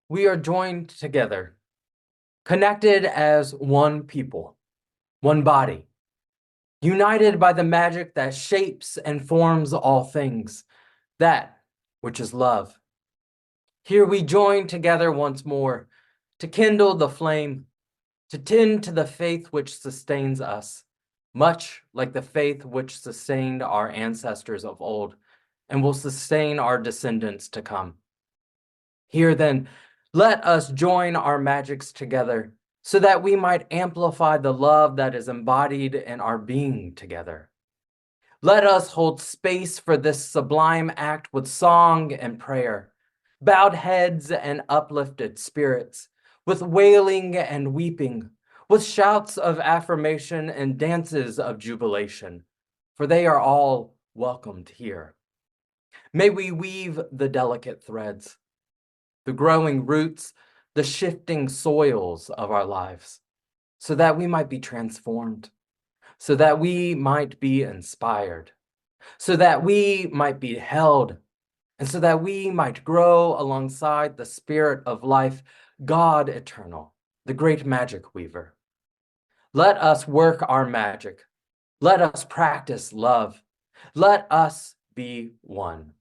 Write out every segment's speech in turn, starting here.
we are joined together, connected as one people, one body, united by the magic that shapes and forms all things, that which is love. Here we join together once more to kindle the flame, to tend to the faith which sustains us, much like the faith which sustained our ancestors of old and will sustain our descendants to come. Here then, let us join our magics together so that we might amplify the love that is embodied in our being together. Let us hold space for this sublime act with song and prayer, bowed heads and uplifted spirits, with wailing and weeping, with shouts of affirmation and dances of jubilation, for they are all welcomed here. May we weave the delicate threads, the growing roots, the shifting soils of our lives, so that we might be transformed, so that we might be inspired, so that we might be held, and so that we might grow alongside the spirit of life, God eternal, the great magic weaver. Let us work our magic. Let us practice love. Let us be one.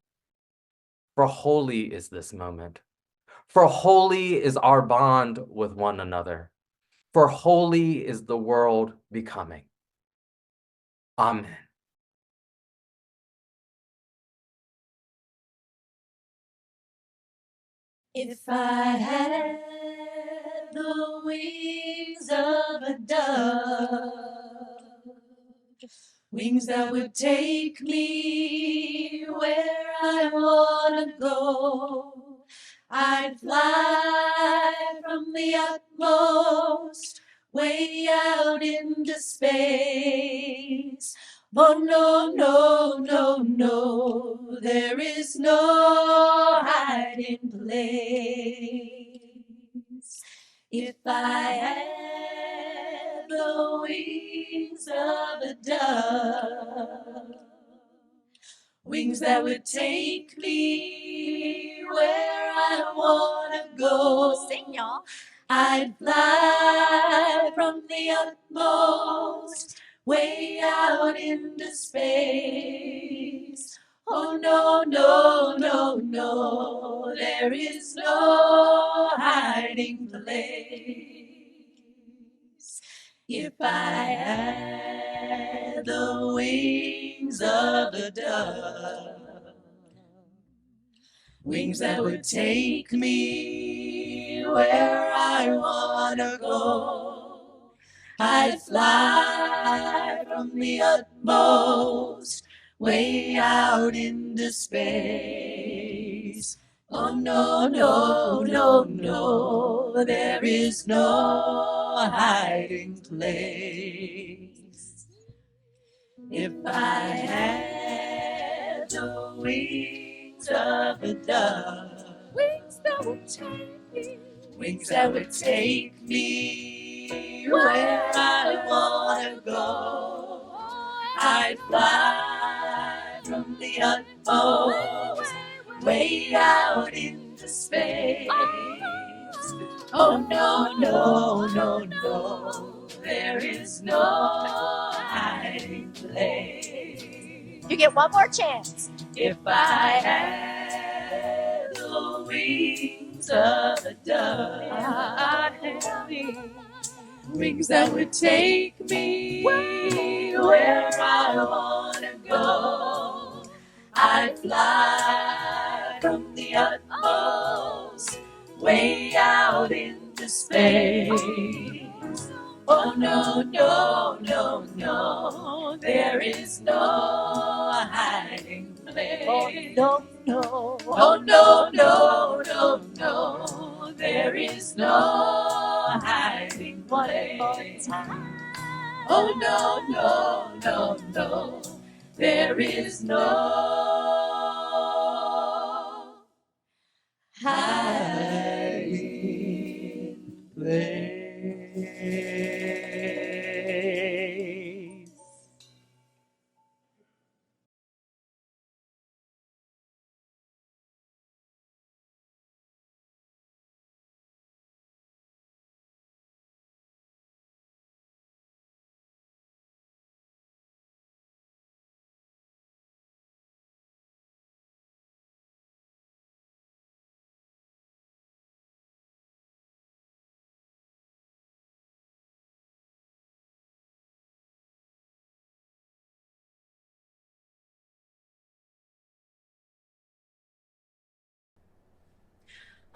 For holy is this moment. For holy is our bond with one another. For holy is the world becoming. Amen. If I had the wings of a dove, wings that would take me where I want to go, I'd fly from the utmost way out into space. But no, no, no, no, there is no hiding place. If I had the wings of a dove, wings that would take me where I want to go. Sing, y'all. I'd fly from the utmost way out into space. Oh, no, no, no, no, there is no hiding place. If I had the wings of a dove, wings that would take me where I want to go, I'd fly from the utmost way out into space. Oh, no, no, no, no, there is no hiding place. If I had the wings of a dove, wings that would take me, wings that would take me where I want to go, I'd fly from the utmost way out into space. Oh, no, no, no, no, there is no hiding place. You get one more chance. If I had the wings of a dove, I'd have wings that would take me where I want to go. I'd fly from the utmost way out into space. Oh, no, no, no, no, there is no hiding place. Oh, no, no. Oh, no, no, no, no, there is no hiding place. Oh, no, no, no, no, there is no hiding place.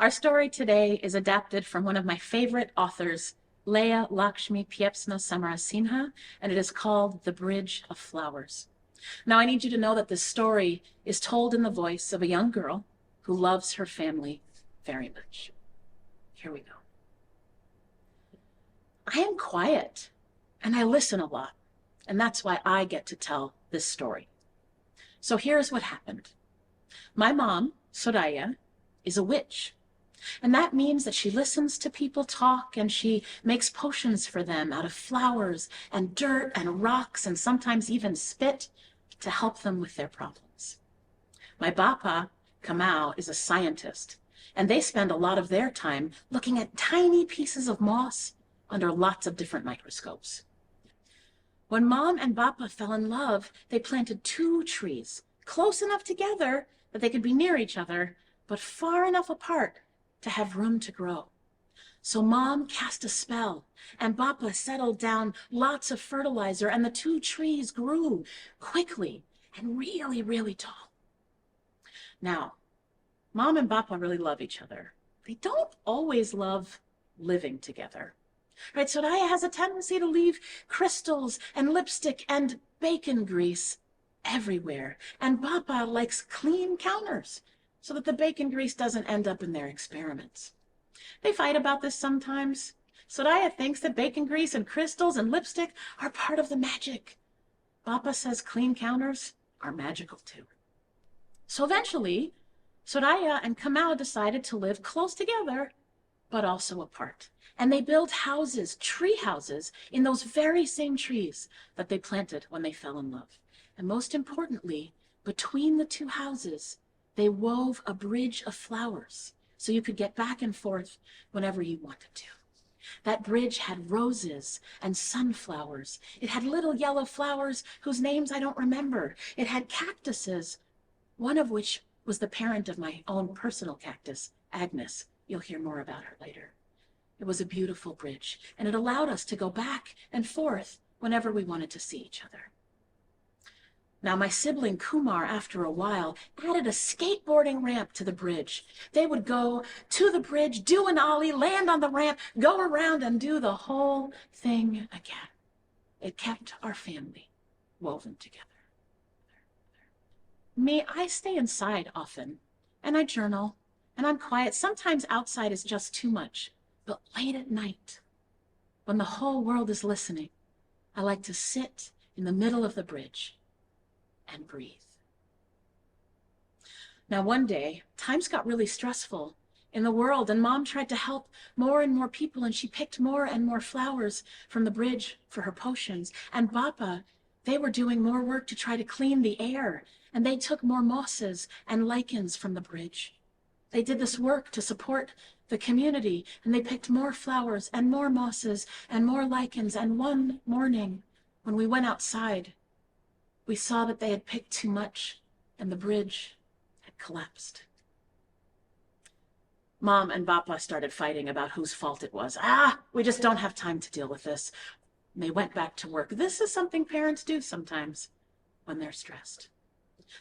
Our story today is adapted from one of my favorite authors, Leah Lakshmi Piepzna Samarasinha, and it is called The Bridge of Flowers. Now, I need you to know that this story is told in the voice of a young girl who loves her family very much. Here we go. I am quiet, and I listen a lot, and that's why I get to tell this story. So here's what happened. My mom, Soraya, is a witch. And that means that she listens to people talk and she makes potions for them out of flowers and dirt and rocks and sometimes even spit to help them with their problems. My Bapa, Kamau, is a scientist, and they spend a lot of their time looking at tiny pieces of moss under lots of different microscopes. When Mom and Bapa fell in love, they planted 2 trees, close enough together that they could be near each other, but far enough apart to have room to grow. So Mom cast a spell, and Bapa settled down lots of fertilizer, and the 2 trees grew quickly and really, really tall. Now, Mom and Bapa really love each other. They don't always love living together. Right, Soraya has a tendency to leave crystals and lipstick and bacon grease everywhere, and Bapa likes clean counters so that the bacon grease doesn't end up in their experiments. They fight about this sometimes. Soraya thinks that bacon grease and crystals and lipstick are part of the magic. Bapa says clean counters are magical too. So eventually, Soraya and Kamau decided to live close together, but also apart. And they built houses, tree houses, in those very same trees that they planted when they fell in love. And most importantly, between the 2 houses, they wove a bridge of flowers so you could get back and forth whenever you wanted to. That bridge had roses and sunflowers. It had little yellow flowers whose names I don't remember. It had cactuses, one of which was the parent of my own personal cactus, Agnes. You'll hear more about her later. It was a beautiful bridge, and it allowed us to go back and forth whenever we wanted to see each other. Now, my sibling Kumar, after a while, added a skateboarding ramp to the bridge. They would go to the bridge, do an ollie, land on the ramp, go around and do the whole thing again. It kept our family woven together. Me, I stay inside often, and I journal, and I'm quiet. Sometimes outside is just too much, but late at night, when the whole world is listening, I like to sit in the middle of the bridge and breathe. Now, one day, times got really stressful in the world, and Mom tried to help more and more people, and she picked more and more flowers from the bridge for her potions. And Bapa, they were doing more work to try to clean the air, and they took more mosses and lichens from the bridge. They did this work to support the community, and they picked more flowers and more mosses and more lichens. And one morning, when we went outside, we saw that they had picked too much, and the bridge had collapsed. Mom and Bapa started fighting about whose fault it was. We just don't have time to deal with this. And they went back to work. This is something parents do sometimes when they're stressed.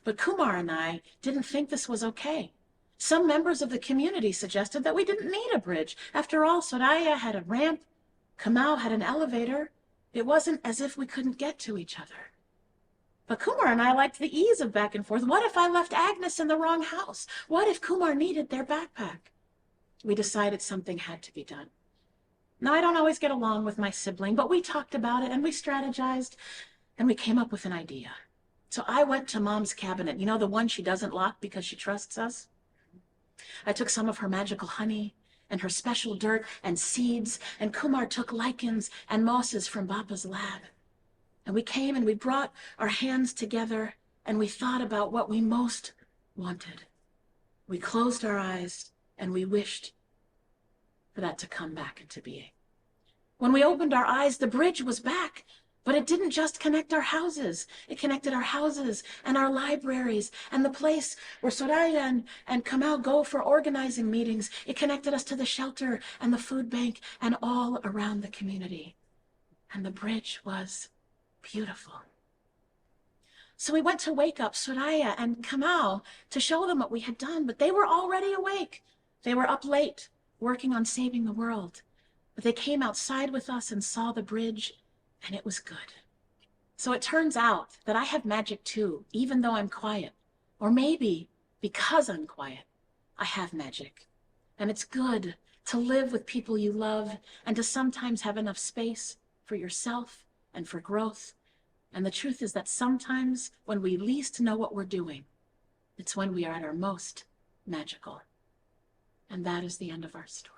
But Kumar and I didn't think this was okay. Some members of the community suggested that we didn't need a bridge. After all, Soraya had a ramp, Kamau had an elevator. It wasn't as if we couldn't get to each other. But Kumar and I liked the ease of back and forth. What if I left Agnes in the wrong house? What if Kumar needed their backpack? We decided something had to be done. Now, I don't always get along with my sibling, but we talked about it and we strategized and we came up with an idea. So I went to Mom's cabinet, you know, the one she doesn't lock because she trusts us. I took some of her magical honey and her special dirt and seeds, and Kumar took lichens and mosses from Bapa's lab. And we came and we brought our hands together and we thought about what we most wanted. We closed our eyes and we wished for that to come back into being. When we opened our eyes, the bridge was back, but it didn't just connect our houses. It connected our houses and our libraries and the place where Soraya and Kamau go for organizing meetings. It connected us to the shelter and the food bank and all around the community. And the bridge was beautiful. So we went to wake up Soraya and Kamau to show them what we had done, but they were already awake. They were up late, working on saving the world. But they came outside with us and saw the bridge, and it was good. So it turns out that I have magic too, even though I'm quiet. Or maybe because I'm quiet, I have magic. And it's good to live with people you love and to sometimes have enough space for yourself and for growth. And the truth is that sometimes when we least know what we're doing, it's when we are at our most magical. And that is the end of our story.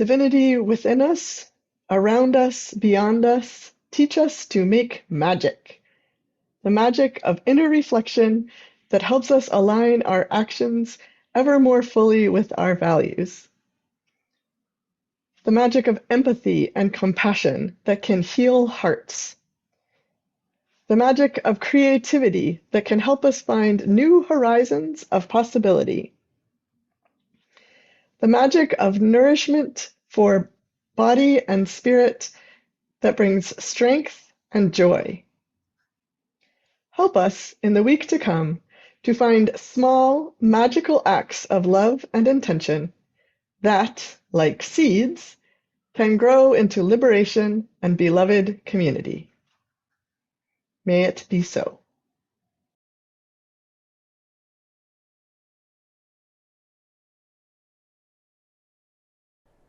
Divinity within us, around us, beyond us, teach us to make magic. The magic of inner reflection that helps us align our actions ever more fully with our values. The magic of empathy and compassion that can heal hearts. The magic of creativity that can help us find new horizons of possibility. The magic of nourishment for body and spirit that brings strength and joy. Help us in the week to come to find small, magical acts of love and intention that, like seeds, can grow into liberation and beloved community. May it be so.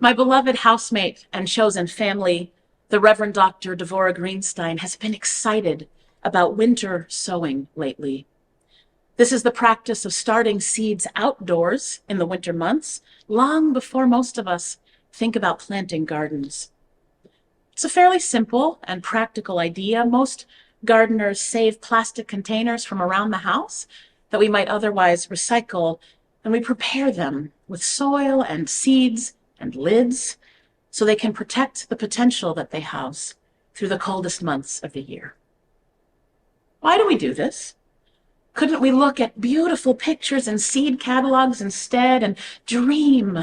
My beloved housemate and chosen family, the Reverend Dr. Devorah Greenstein, has been excited about winter sowing lately. This is the practice of starting seeds outdoors in the winter months, long before most of us think about planting gardens. It's a fairly simple and practical idea. Most gardeners save plastic containers from around the house that we might otherwise recycle, and we prepare them with soil and seeds and lids so they can protect the potential that they house through the coldest months of the year. Why do we do this? Couldn't we look at beautiful pictures and seed catalogs instead and dream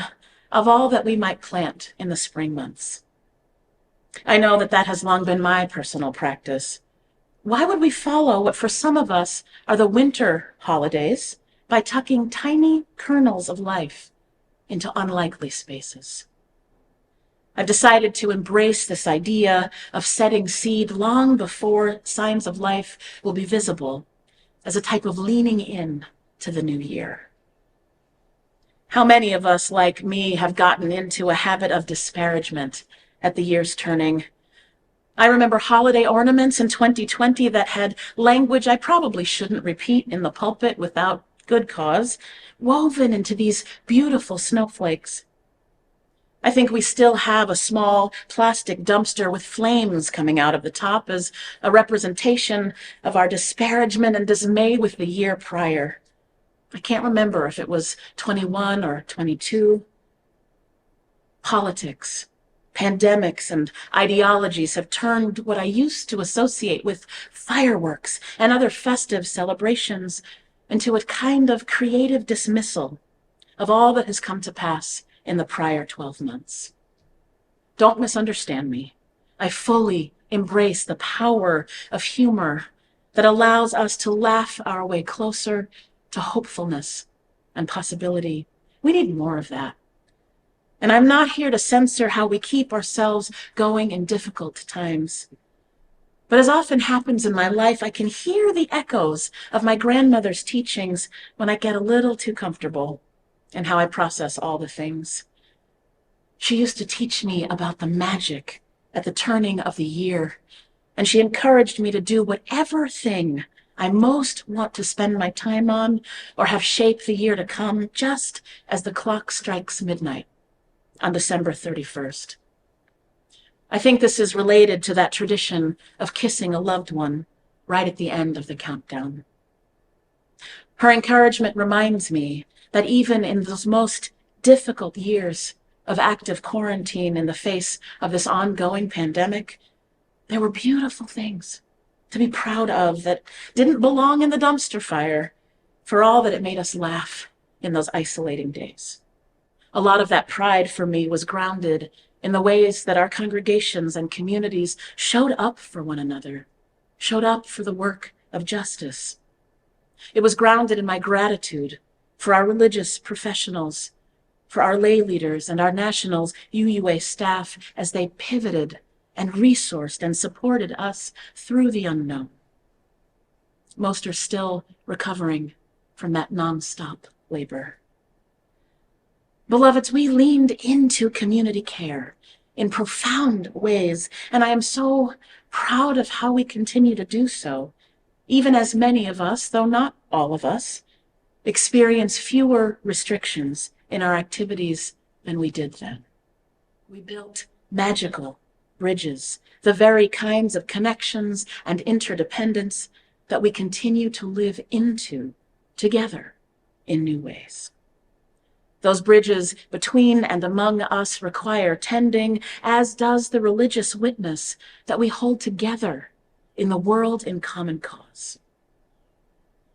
of all that we might plant in the spring months? I know that has long been my personal practice. Why would we follow what for some of us are the winter holidays by tucking tiny kernels of life into unlikely spaces? I've decided to embrace this idea of setting seed long before signs of life will be visible as a type of leaning in to the new year. How many of us, like me, have gotten into a habit of disparagement at the year's turning? I remember holiday ornaments in 2020 that had language I probably shouldn't repeat in the pulpit without good cause, woven into these beautiful snowflakes. I think we still have a small plastic dumpster with flames coming out of the top as a representation of our disparagement and dismay with the year prior. I can't remember if it was 21 or 22. Politics, pandemics, and ideologies have turned what I used to associate with fireworks and other festive celebrations into a kind of creative dismissal of all that has come to pass in the prior 12 months. Don't misunderstand me. I fully embrace the power of humor that allows us to laugh our way closer to hopefulness and possibility. We need more of that. And I'm not here to censor how we keep ourselves going in difficult times. But as often happens in my life, I can hear the echoes of my grandmother's teachings when I get a little too comfortable in how I process all the things. She used to teach me about the magic at the turning of the year, and she encouraged me to do whatever thing I most want to spend my time on or have shape the year to come, just as the clock strikes midnight on December 31st. I think this is related to that tradition of kissing a loved one right at the end of the countdown. Her encouragement reminds me that even in those most difficult years of active quarantine in the face of this ongoing pandemic, there were beautiful things to be proud of that didn't belong in the dumpster fire, for all that it made us laugh in those isolating days. A lot of that pride for me was grounded in the ways that our congregations and communities showed up for one another, showed up for the work of justice. It was grounded in my gratitude for our religious professionals, for our lay leaders and our national UUA staff as they pivoted and resourced and supported us through the unknown. Most are still recovering from that nonstop labor. Beloveds, we leaned into community care in profound ways, and I am so proud of how we continue to do so, even as many of us, though not all of us, experience fewer restrictions in our activities than we did then. We built magical bridges, the very kinds of connections and interdependence that we continue to live into together in new ways. Those bridges between and among us require tending, as does the religious witness that we hold together in the world in common cause.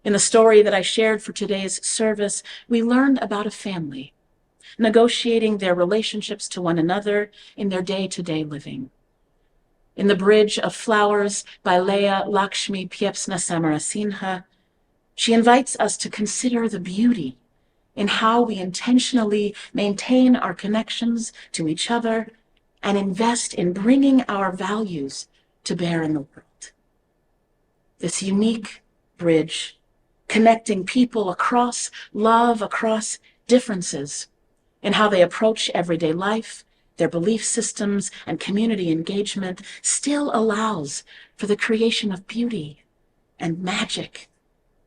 In the story that I shared for today's service, we learned about a family negotiating their relationships to one another in their day-to-day living. In The Bridge of Flowers by Leah Lakshmi Piepsna Samarasinha, she invites us to consider the beauty in how we intentionally maintain our connections to each other and invest in bringing our values to bear in the world. This unique bridge, connecting people across love, across differences in how they approach everyday life, their belief systems, and community engagement, still allows for the creation of beauty and magic,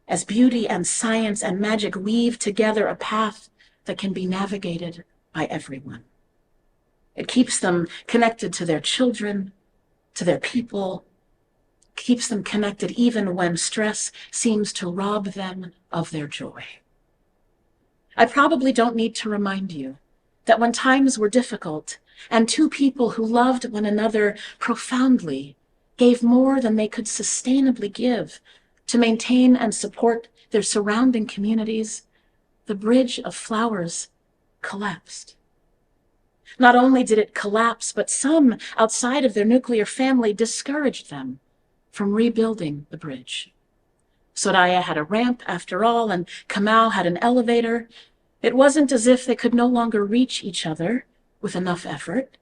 as beauty and science and magic weave together a path that can be navigated by everyone. It keeps them connected to their children, to their people, keeps them connected even when stress seems to rob them of their joy. I probably don't need to remind you that when times were difficult and two people who loved one another profoundly gave more than they could sustainably give to maintain and support their surrounding communities, the Bridge of Flowers collapsed. Not only did it collapse, but some outside of their nuclear family discouraged them from rebuilding the bridge. Soraya had a ramp after all, and Kamau had an elevator. It wasn't as if they could no longer reach each other with enough effort,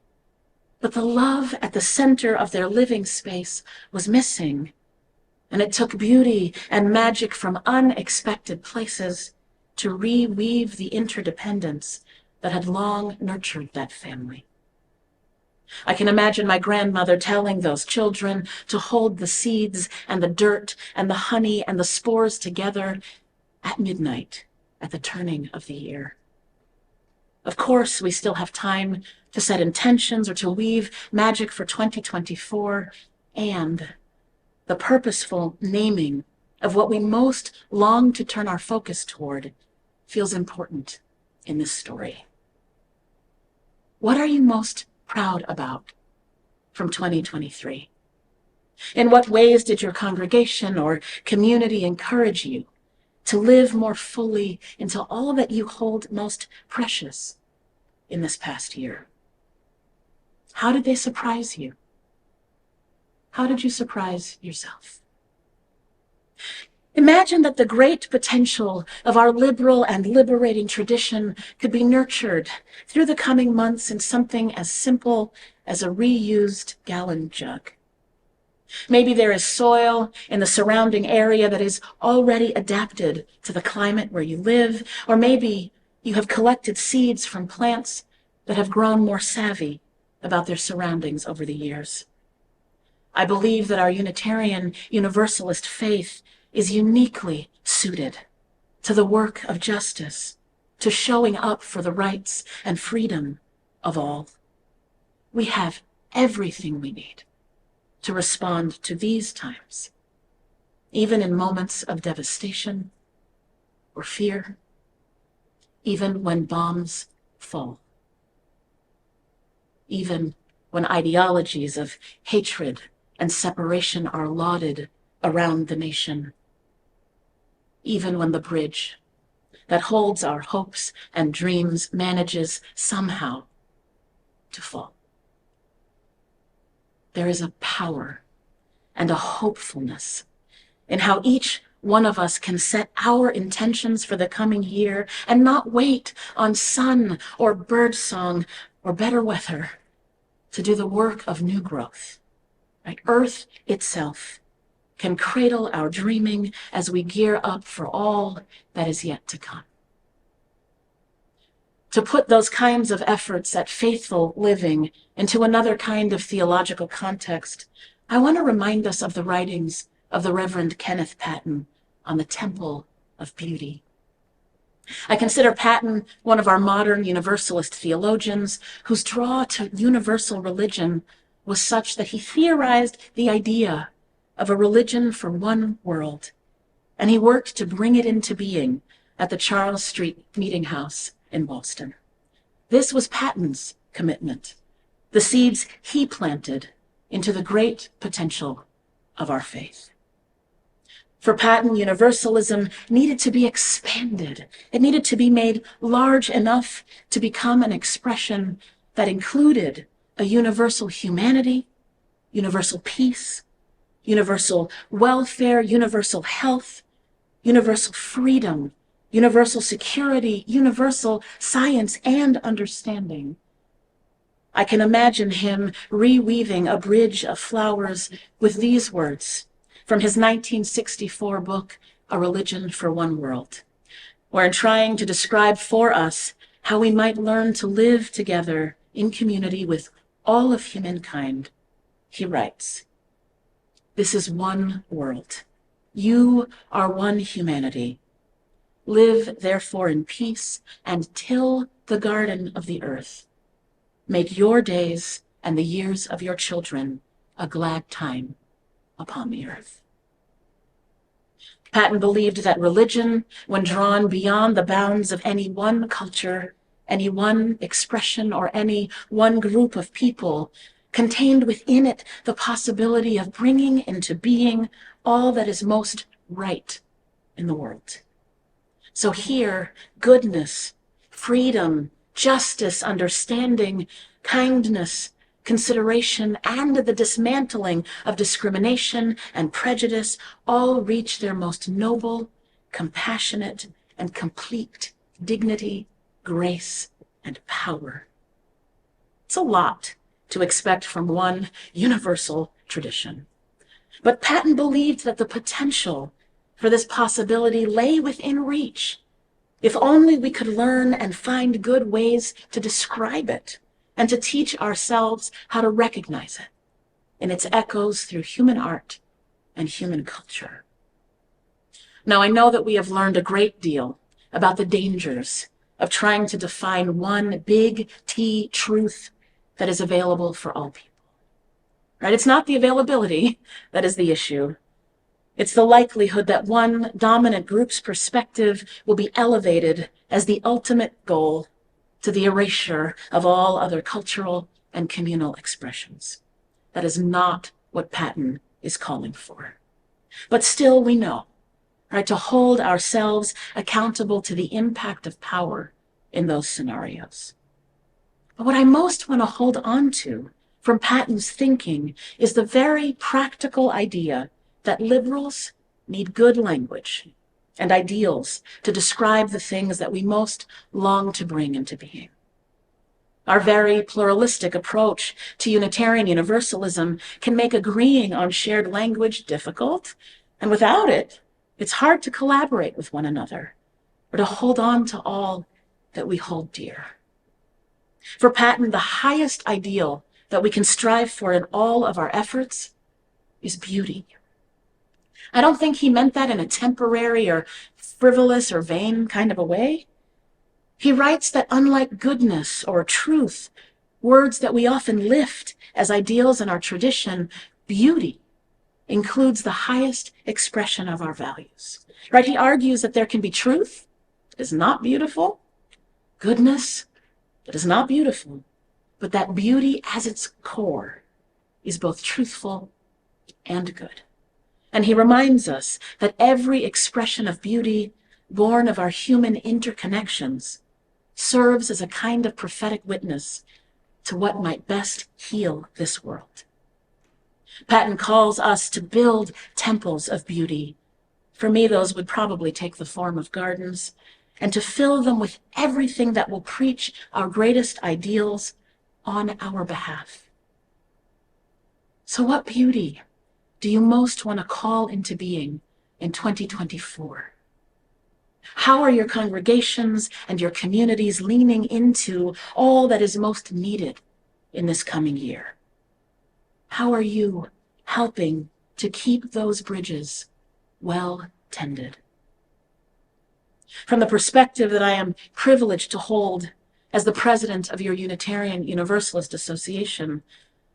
but the love at the center of their living space was missing, and it took beauty and magic from unexpected places to reweave the interdependence that had long nurtured that family. I can imagine my grandmother telling those children to hold the seeds and the dirt and the honey and the spores together at midnight at the turning of the year. Of course, we still have time to set intentions or to weave magic for 2024, and the purposeful naming of what we most long to turn our focus toward feels important in this story. What are you most proud about from 2023? In what ways did your congregation or community encourage you to live more fully into all that you hold most precious in this past year? How did they surprise you? How did you surprise yourself? Imagine that the great potential of our liberal and liberating tradition could be nurtured through the coming months in something as simple as a reused gallon jug. Maybe there is soil in the surrounding area that is already adapted to the climate where you live, or maybe you have collected seeds from plants that have grown more savvy about their surroundings over the years. I believe that our Unitarian Universalist faith is uniquely suited to the work of justice, to showing up for the rights and freedom of all. We have everything we need to respond to these times, even in moments of devastation or fear, even when bombs fall, even when ideologies of hatred and separation are lauded around the nation, even when the bridge that holds our hopes and dreams manages somehow to fall. There is a power and a hopefulness in how each one of us can set our intentions for the coming year and not wait on sun or bird song or better weather to do the work of new growth. Right? Earth itself can cradle our dreaming as we gear up for all that is yet to come. To put those kinds of efforts at faithful living into another kind of theological context, I want to remind us of the writings of the Reverend Kenneth Patton on the Temple of Beauty. I consider Patton one of our modern Universalist theologians whose draw to universal religion was such that he theorized the idea of a religion for one world, and he worked to bring it into being at the Charles Street Meeting House in Boston. This was Patton's commitment, the seeds he planted into the great potential of our faith. For Patton, universalism needed to be expanded. It needed to be made large enough to become an expression that included a universal humanity, universal peace, universal welfare, universal health, universal freedom, universal security, universal science and understanding. I can imagine him reweaving a bridge of flowers with these words from his 1964 book, A Religion for One World, where in trying to describe for us how we might learn to live together in community with all of humankind, he writes, "This is one world. You are one humanity. Live therefore in peace and till the garden of the earth. Make your days and the years of your children a glad time upon the earth." Patton believed that religion, when drawn beyond the bounds of any one culture, any one expression, or any one group of people, contained within it the possibility of bringing into being all that is most right in the world. So here, goodness, freedom, justice, understanding, kindness, consideration, and the dismantling of discrimination and prejudice all reach their most noble, compassionate, and complete dignity, grace, and power. It's a lot to expect from one universal tradition. But Patton believed that the potential for this possibility lay within reach, if only we could learn and find good ways to describe it, and to teach ourselves how to recognize it in its echoes through human art and human culture. Now, I know that we have learned a great deal about the dangers of trying to define one big T truth that is available for all people. Right? It's not the availability that is the issue. It's the likelihood that one dominant group's perspective will be elevated as the ultimate goal to the erasure of all other cultural and communal expressions. That is not what Patton is calling for. But still we know, right, to hold ourselves accountable to the impact of power in those scenarios. But what I most want to hold on to from Patton's thinking is the very practical idea that liberals need good language and ideals to describe the things that we most long to bring into being. Our very pluralistic approach to Unitarian Universalism can make agreeing on shared language difficult, and without it, it's hard to collaborate with one another or to hold on to all that we hold dear. For Patton, the highest ideal that we can strive for in all of our efforts is beauty. I don't think he meant that in a temporary or frivolous or vain kind of a way. He writes that unlike goodness or truth, words that we often lift as ideals in our tradition, beauty includes the highest expression of our values. Right? He argues that there can be truth that is not beautiful, goodness that is not beautiful, but that beauty as its core is both truthful and good. And he reminds us that every expression of beauty born of our human interconnections serves as a kind of prophetic witness to what might best heal this world. Patton calls us to build temples of beauty. For me, those would probably take the form of gardens, and to fill them with everything that will preach our greatest ideals on our behalf. So what beauty do you most want to call into being in 2024? How are your congregations and your communities leaning into all that is most needed in this coming year? How are you helping to keep those bridges well tended? From the perspective that I am privileged to hold as the president of your Unitarian Universalist Association,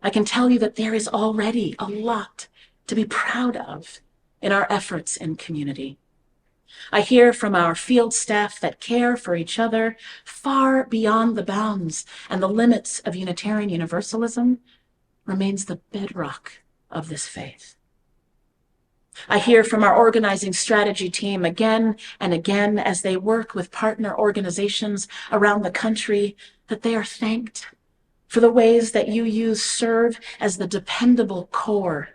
I can tell you that there is already a lot to be proud of in our efforts in community. I hear from our field staff that care for each other far beyond the bounds and the limits of Unitarian Universalism remains the bedrock of this faith. I hear from our organizing strategy team again and again as they work with partner organizations around the country that they are thanked for the ways that UU serve as the dependable core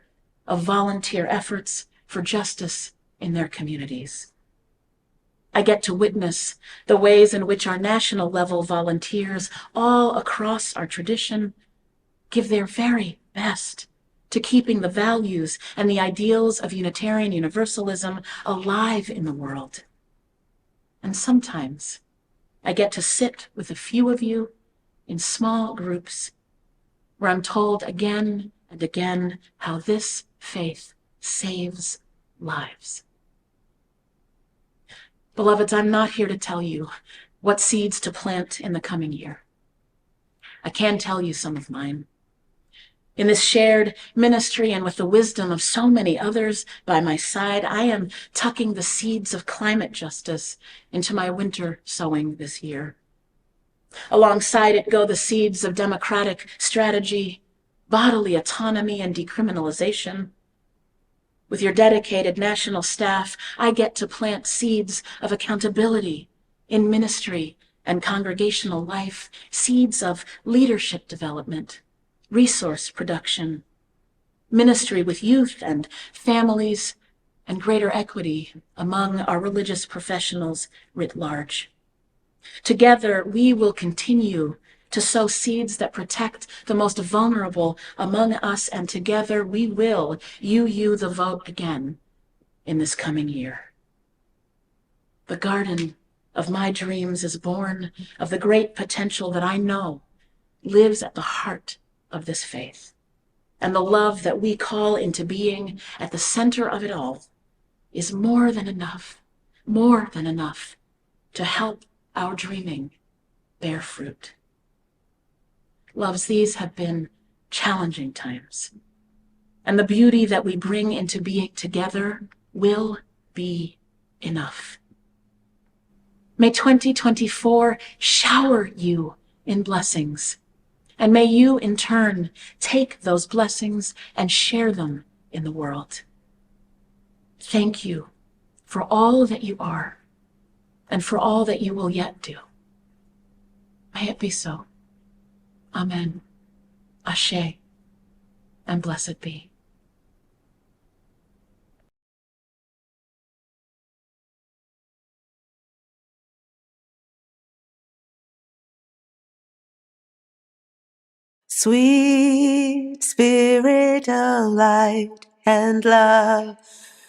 of volunteer efforts for justice in their communities. I get to witness the ways in which our national level volunteers all across our tradition give their very best to keeping the values and the ideals of Unitarian Universalism alive in the world. And sometimes I get to sit with a few of you in small groups where I'm told again and again how this faith saves lives. Beloveds, I'm not here to tell you what seeds to plant in the coming year. I can tell you some of mine. In this shared ministry and with the wisdom of so many others by my side, I am tucking the seeds of climate justice into my winter sowing this year. Alongside it go the seeds of democratic strategy, bodily autonomy, and decriminalization. With your dedicated national staff, I get to plant seeds of accountability in ministry and congregational life, seeds of leadership development, resource production, ministry with youth and families, and greater equity among our religious professionals writ large. Together, we will continue to sow seeds that protect the most vulnerable among us, and together we will UU the vote again in this coming year. The garden of my dreams is born of the great potential that I know lives at the heart of this faith. And the love that we call into being at the center of it all is more than enough to help our dreaming bear fruit. Loves, these have been challenging times, and the beauty that we bring into being together will be enough. May 2024 shower you in blessings, and may you in turn take those blessings and share them in the world. Thank you for all that you are and for all that you will yet do. May it be so. Amen. Ashe, and blessed be. Sweet Spirit of light and love,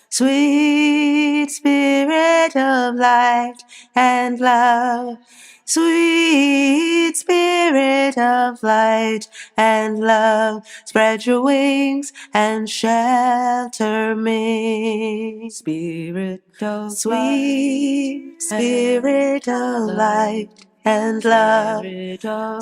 sweet Spirit of light and love, sweet Spirit of light and love, spread your wings and shelter me. Spirit of sweet Spirit of light and love,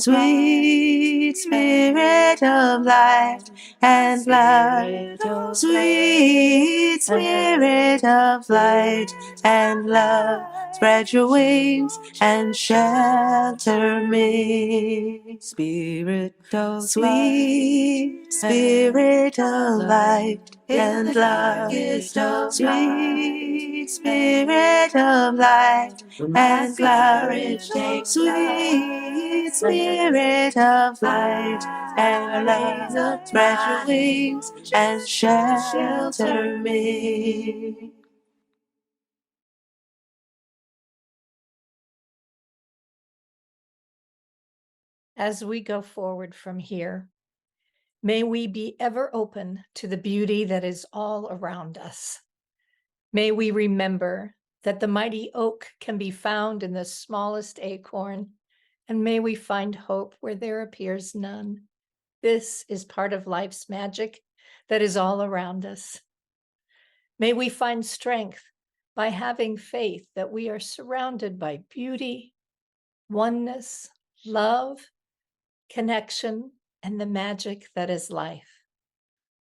sweet Spirit of light and love, sweet Spirit of light and love, spread your wings and shelter me. Spirit of sweet Spirit of light and love, sweet Spirit of light and love, sweet Spirit of light and love, spread your wings and shelter me. As we go forward from here, may we be ever open to the beauty that is all around us. May we remember that the mighty oak can be found in the smallest acorn, and may we find hope where there appears none. This is part of life's magic that is all around us. May we find strength by having faith that we are surrounded by beauty, oneness, love, connection, and the magic that is life.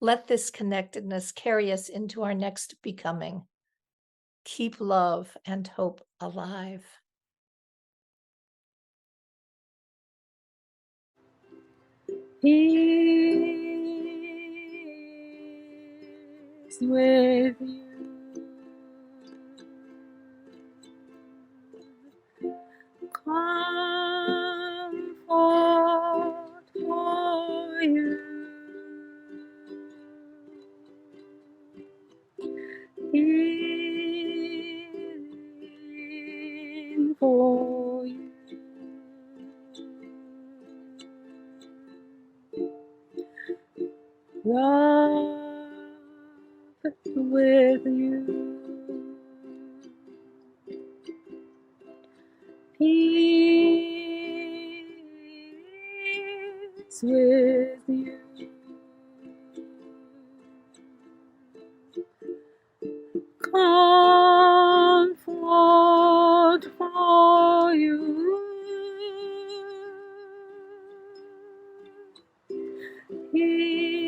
Let this connectedness carry us into our next becoming. Keep love and hope alive. Peace with you. Comfort for you. Healing for you. Love with you. Peace with you. Comfort for you. Healing